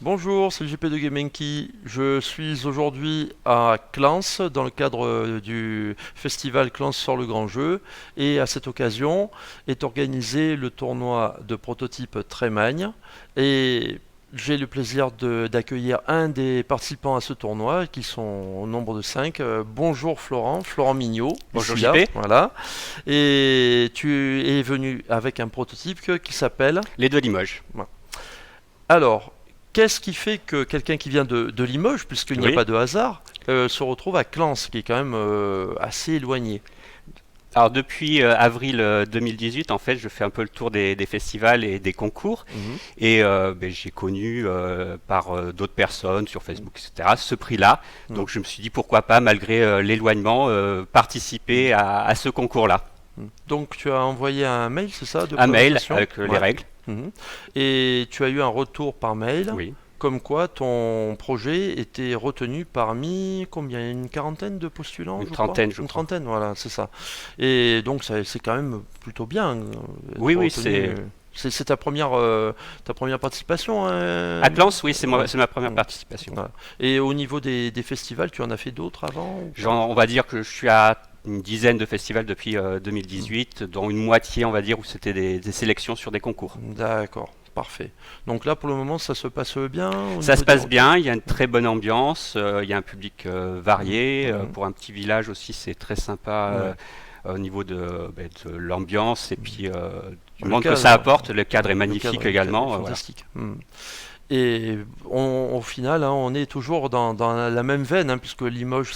Bonjour, c'est JP de Gamenki. Je suis aujourd'hui à Clans dans le cadre du festival Clans sur le grand jeu et à cette occasion est organisé le tournoi de prototype Trémagne et j'ai le plaisir d'accueillir un des participants à ce tournoi qui sont au nombre de 5. Bonjour Florent, Florent Mignot, Bonjour ici là, JP, voilà. Et tu es venu avec un prototype qui s'appelle... les deux Limoges. Voilà. Alors, qu'est-ce qui fait que quelqu'un qui vient de Limoges, puisqu'il n'y a Oui. pas de hasard, se retrouve à Clans, qui est quand même assez éloigné? Alors depuis avril 2018, en fait, je fais un peu le tour des festivals et des concours. Mhm. Et j'ai connu par d'autres personnes sur Facebook, etc., ce prix-là. Mhm. Donc je me suis dit pourquoi pas, malgré l'éloignement, participer à ce concours-là. Mhm. Donc tu as envoyé un mail, c'est ça, de Un mail présentation? avec les Ouais. règles. Mhm. Et tu as eu un retour par mail, Oui, comme quoi ton projet était retenu parmi combien? Une quarantaine de postulants, une je crois? trentaine, je Une crois. trentaine, voilà, c'est ça. Et donc c'est quand même plutôt bien Oui, d'être oui, retenu. c'est. C'est ta première participation, hein? Atlas, oui, Ouais. c'est ma première Mm. participation. Voilà. Et au niveau des festivals, tu en as fait d'autres avant ou pas? On va dire que je suis à une dizaine de festivals depuis 2018, dont une moitié, on va dire, où c'était des sélections sur des concours. D'accord, parfait. Donc là, pour le moment, ça se passe bien au Ça niveau se des passe retours? bien, il y a une très bonne ambiance, il y a un public varié. Mhm. Pour un petit village aussi, c'est très sympa Ouais. au niveau de l'ambiance et puis du Le monde que ça cadre, apporte. Le cadre est le magnifique cadre, le cadre est également. Voilà. fantastique. Et au final, hein, on est toujours dans la même veine, hein, puisque Limoges,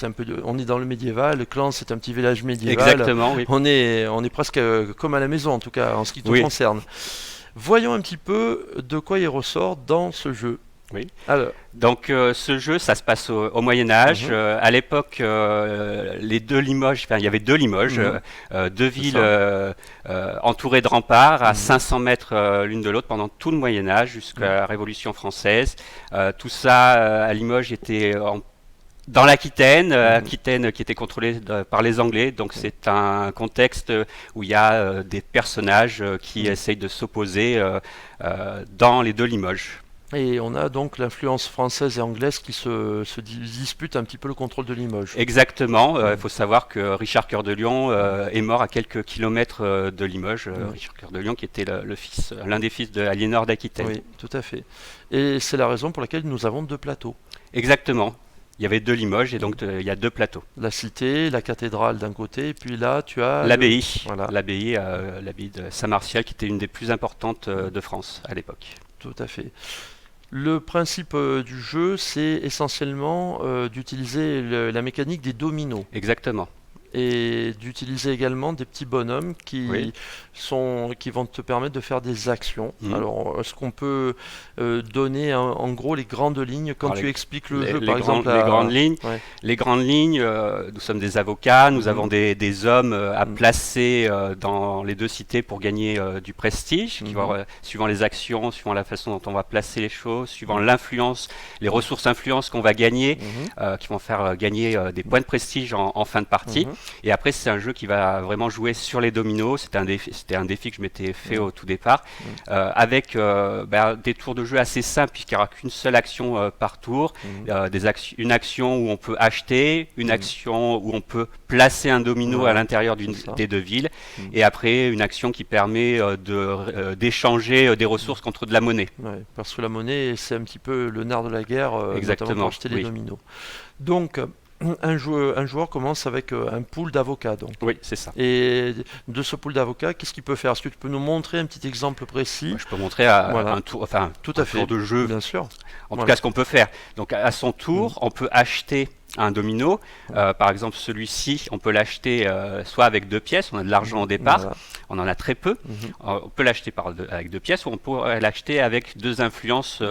on est dans le médiéval, Clans, c'est un petit village médiéval. Exactement, oui. On est presque comme à la maison, en tout cas, en ce qui te Oui, concerne. Voyons un petit peu de quoi il ressort dans ce jeu. oui. Alors, Donc ce jeu, ça se passe au Moyen Âge. mhm, À l'époque, les deux Limoges, enfin il y avait deux Limoges, mhm, deux c'est villes ça. entourées de remparts à Mhm, 500 mètres l'une de l'autre pendant tout le Moyen Âge jusqu'à mhm, la Révolution française. Tout ça à Limoges était dans l'Aquitaine, mhm, Aquitaine qui était contrôlée par les Anglais. Donc mhm. c'est un contexte où il y a des personnages qui Mhm. essayent de s'opposer dans les deux Limoges. Et on a donc l'influence française et anglaise qui se disputent un petit peu le contrôle de Limoges. Exactement. Il Mhm, faut savoir que Richard Cœur de Lion est mort à quelques kilomètres de Limoges. mhm. Richard Cœur de Lion, qui était l'un des fils de Aliénor d'Aquitaine. Oui, tout à fait. Et c'est la raison pour laquelle nous avons deux plateaux. Exactement. Il y avait deux Limoges et donc il y a deux plateaux. La cité, la cathédrale d'un côté, et puis là tu as le... L'abbaye, Voilà, l'abbaye de Saint-Martial, qui était une des plus importantes de France à l'époque. tout à fait. Le principe du jeu, c'est essentiellement d'utiliser la mécanique des dominos Exactement. et d'utiliser également des petits bonhommes Oui. qui vont te permettre de faire des actions. Mhm. Alors, est-ce qu'on peut donner en gros les grandes lignes quand Alors, tu expliques le jeu, par exemple les grandes lignes, Ouais. nous sommes des avocats, nous Mhm, avons des hommes à mhm, placer dans les deux cités pour gagner du prestige, mhm, suivant les actions, suivant la façon dont on va placer les choses, suivant mhm, l'influence, les ressources influence qu'on va gagner, mhm, qui vont faire gagner des points de prestige en fin de partie. mhm, Et après, c'est un jeu qui va vraiment jouer sur les dominos. C'était un défi que je m'étais fait mhm, au tout départ, mhm, avec des tours de jeu assez simples, puisqu'il n'y aura qu'une seule action par tour. mhm, Une action où on peut acheter, une mhm. action où on peut placer un domino à Voilà, l'intérieur c'est ça. des deux villes, Mhm. et après une action qui permet d'échanger des ressources contre de la monnaie. Ouais, parce que la monnaie, c'est un petit peu le nerf de la guerre, notamment pour Exactement, acheter les oui. dominos. Donc, un joueur commence avec un pool d'avocats. Donc. Oui, c'est ça. Et de ce pool d'avocats, qu'est-ce qu'il peut faire? Est-ce que tu peux nous montrer un petit exemple précis? Je peux montrer Voilà, tout à un tour fait, de jeu. bien sûr. En tout Voilà. cas, ce qu'on peut faire. Donc, à son Mhm. tour, on peut acheter un domino. Par exemple, celui-ci, on peut l'acheter soit avec deux pièces, on a de l'argent Mhm. au départ, Voilà. on en a très peu. Mhm. On peut l'acheter avec deux pièces, ou on peut l'acheter avec deux influences,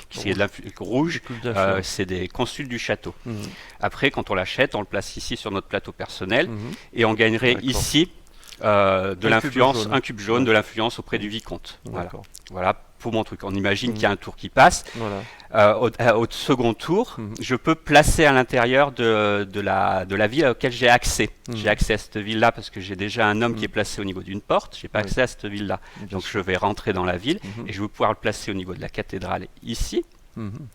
qui est de rouge, Plus d'influence. c'est des consuls du château. Mhm. Après, quand on l'achète, on le place ici sur notre plateau personnel, Mhm. et on gagnerait D'accord. ici de Un cube l'influence, jaune. un cube jaune, Ouais. de l'influence auprès du vicomte. Voilà. D'accord. Voilà pour mon truc. On imagine qu'il y Mhm. a un tour qui passe. Voilà. Au second tour, Mhm. je peux placer à l'intérieur de la ville à laquelle j'ai accès. Mhm. J'ai accès à cette ville-là parce que j'ai déjà un homme qui est Mhm. placé au niveau d'une porte. J'ai pas Oui, accès à cette ville-là. bien Donc je sûr. vais rentrer dans la ville Mhm. et je vais pouvoir le placer au niveau de la cathédrale ici. Mhm.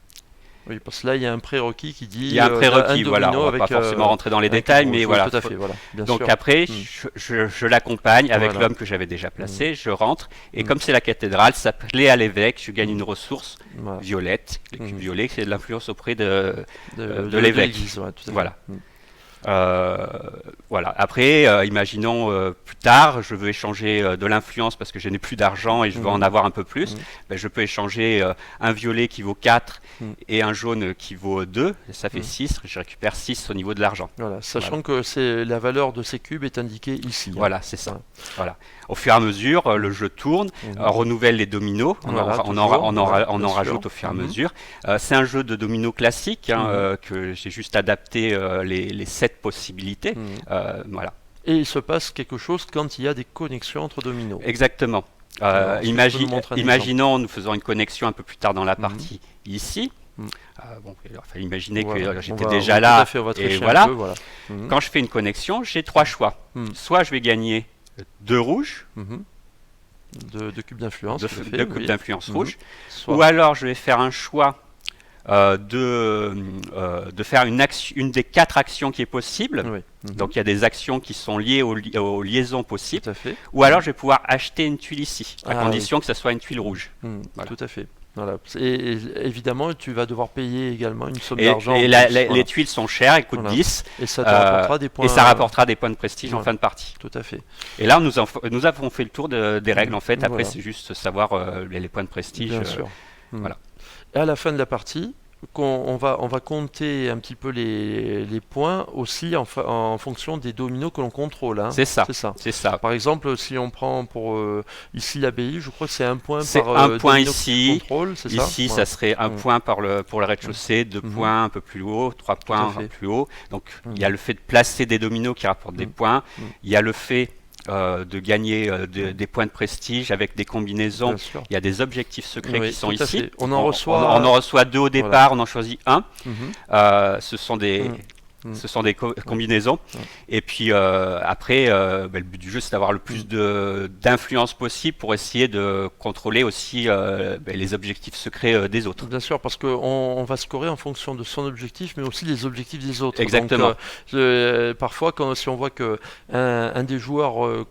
Oui, parce que là, il y a un prérequis qui dit Il y a un prérequis, voilà, domino on va pas avec, forcément rentrer dans les avec détails, le mais jeu, voilà. tout à fait, voilà, bien Donc sûr. après, je l'accompagne avec Voilà. l'homme que j'avais déjà placé, je rentre, et Mm. comme c'est la cathédrale, ça plaît à l'évêque, je gagne une ressource Voilà. violette. Le cube Mhm. violet, c'est de l'influence auprès de De l'évêque. l'église, ouais, tout à fait. Voilà. Mm. Voilà. Après, imaginons plus tard, je veux échanger de l'influence parce que je n'ai plus d'argent et je veux en avoir un peu plus. Ben, je peux échanger un violet qui vaut 4 et un jaune qui vaut 2. Et ça fait 6. Je récupère 6 au niveau de l'argent. Voilà, sachant que la valeur de ces cubes est indiquée ici. Voilà, c'est ça. Voilà. Au fur et à mesure, le jeu tourne, renouvelle les dominos, Voilà, on en bien rajoute sûr. au fur et à mesure. C'est un jeu de dominos classique que j'ai juste adapté les 7 possibilités. Voilà. Et il se passe quelque chose quand il y a des connexions entre dominos. Exactement. Alors, est-ce que tu peux nous montrer un Imaginons, nous faisons une connexion un peu plus tard dans la partie ici. Bon, il fallait imaginer que j'étais déjà là. Tout à fait, Et voilà. un peu, voilà. Quand je fais une connexion, j'ai 3 choix. Soit je vais gagner 2 rouges, de cubes d'influence, de cubes d'influence rouge, Soit- ou alors je vais faire un choix de faire une des 4 actions qui est possible. Oui. Donc il y a des actions qui sont liées aux liaisons possibles. Tout à fait. Ou alors je vais pouvoir acheter une tuile ici, à Ah, condition que ça soit une tuile rouge. Voilà. Tout à fait. Voilà. Et évidemment, tu vas devoir payer également une somme Et, d'argent. et en la- plus, la- voilà. les tuiles sont chères, elles coûtent Voilà. 10. Et ça te rapportera des points. Et ça rapportera des points de prestige en Voilà. fin de partie. Tout à fait. Et là, nous avons fait le tour des règles en fait. Après, Voilà. c'est juste savoir les points de prestige. Bien sûr. Voilà. Et à la fin de la partie, on va compter un petit peu les points aussi en fonction des dominos que l'on contrôle. Hein. C'est ça. C'est ça. C'est ça. Par exemple, si on prend pour ici l'abbaye, je crois que c'est un point C'est par un point domino ici. contrôle, c'est ça Ici, Voilà. ça serait un point pour le rez-de-chaussée, 2 points un peu plus haut, 3 points fait. plus haut. Donc, il y a le fait de placer des dominos qui rapportent des points. Il y a le fait de gagner des points de prestige avec des combinaisons. Bien sûr. Il y a des objectifs secrets Oui, qui sont tout à ici. fait. On en reçoit. On en reçoit 2 au départ, on en choisit un. Ce sont des combinaisons. Et puis après, le but du jeu, c'est d'avoir le plus d'influence possible pour essayer de contrôler aussi les objectifs secrets des autres. Bien sûr, parce qu'on va scorer en fonction de son objectif, mais aussi les objectifs des autres. Exactement. Donc, parfois, si on voit que un des joueurs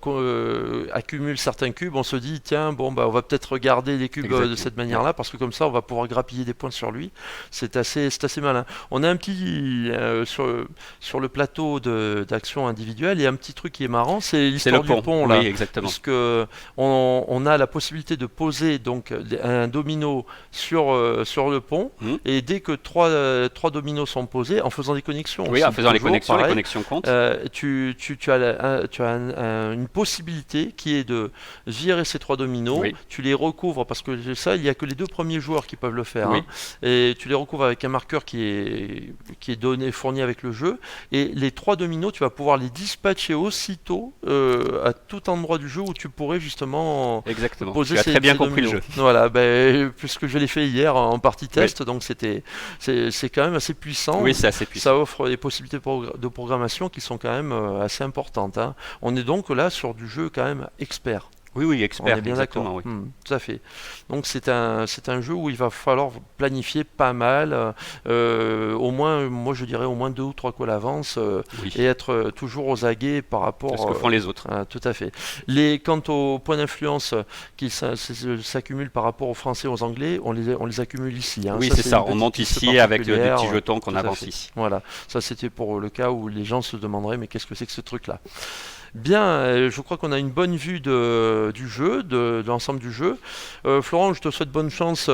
accumule certains cubes, on se dit tiens, bon, bah, on va peut-être regarder les cubes de cette manière-là, parce que comme ça, on va pouvoir grappiller des points sur lui. C'est assez malin. On a un petit sur le plateau d'action individuelle, il y a un petit truc qui est marrant, c'est l'histoire du pont là. Oui, exactement. Puisque on a la possibilité de poser donc un domino sur le pont, et dès que trois dominos sont posés, en faisant des connexions. Oui, en faisant les connexions, pareil, les connexions comptent. tu as une possibilité qui est de virer ces 3 dominos, tu les recouvres, parce que ça, il n'y a que les 2 premiers joueurs qui peuvent le faire, et tu les recouvres avec un marqueur qui est donné, fourni avec le jeu, et les 3 dominos, tu vas pouvoir les dispatcher aussitôt à tout endroit du jeu où tu pourrais justement poser tu as très bien compris dominos. le jeu. Voilà, puisque je l'ai fait hier en partie test, donc c'est quand même assez puissant. Oui, c'est assez puissant. Ça offre des possibilités de programmation qui sont quand même assez importantes. Hein. On est donc là sur du jeu quand même expert. Oui, expert. On est bien d'accord. Tout à fait. Donc c'est un jeu où il va falloir planifier pas mal, au moins, moi je dirais au moins 2 ou 3 coups à l'avance, et être toujours aux aguets par rapport à ce que font les autres. Tout à fait. Quant aux points d'influence qui s'accumulent par rapport aux Français et aux Anglais, on les accumule ici. Hein. Oui, c'est ça. On monte ici avec des petits jetons qu'on avance ici. Voilà. Ça c'était pour le cas où les gens se demanderaient mais qu'est-ce que c'est que ce truc-là ? Bien, je crois qu'on a une bonne vue du jeu, de l'ensemble du jeu. Florent, je te souhaite bonne chance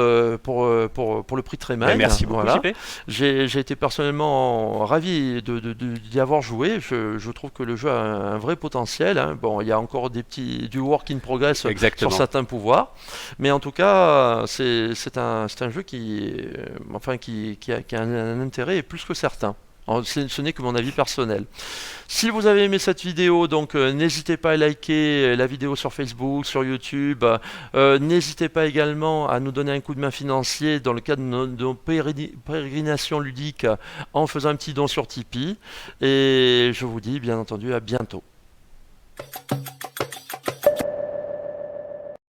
pour le prix Trémagne. Merci beaucoup, JP. J'ai été personnellement ravi d'y avoir joué. Je trouve que le jeu a un vrai potentiel. Hein. Bon, il y a encore du work in progress sur certains pouvoirs. Mais en tout cas, c'est un jeu qui a un intérêt plus que certain. Ce n'est que mon avis personnel. Si vous avez aimé cette vidéo, donc n'hésitez pas à liker la vidéo sur Facebook, sur YouTube. N'hésitez pas également à nous donner un coup de main financier dans le cadre de nos pérégrinations ludiques en faisant un petit don sur Tipeee. Et je vous dis bien entendu à bientôt.